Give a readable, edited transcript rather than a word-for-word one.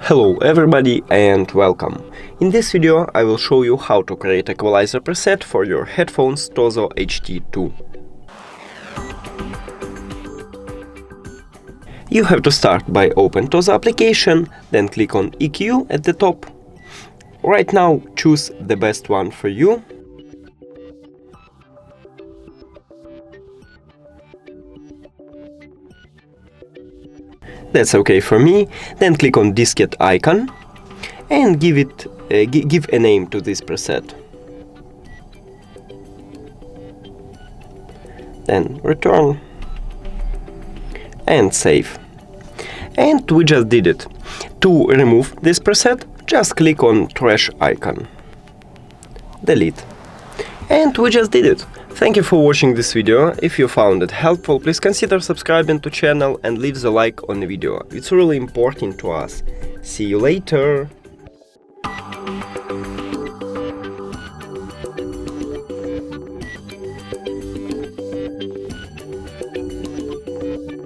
Hello everybody and welcome. In this video I will show you how to create equalizer preset for your headphones TOZO HT2. You have to start by open TOZO application, then click on EQ at the top. Right now choose the best one for you. That's okay for me. Then click on diskette icon and give a name to this preset. Then return and save. And we just did it. To remove this preset, just click on trash icon. Delete. And we just did it. Thank you for watching this video. If you found it helpful, please consider subscribing to channel and leave the like on the video. It's really important to us. See you later!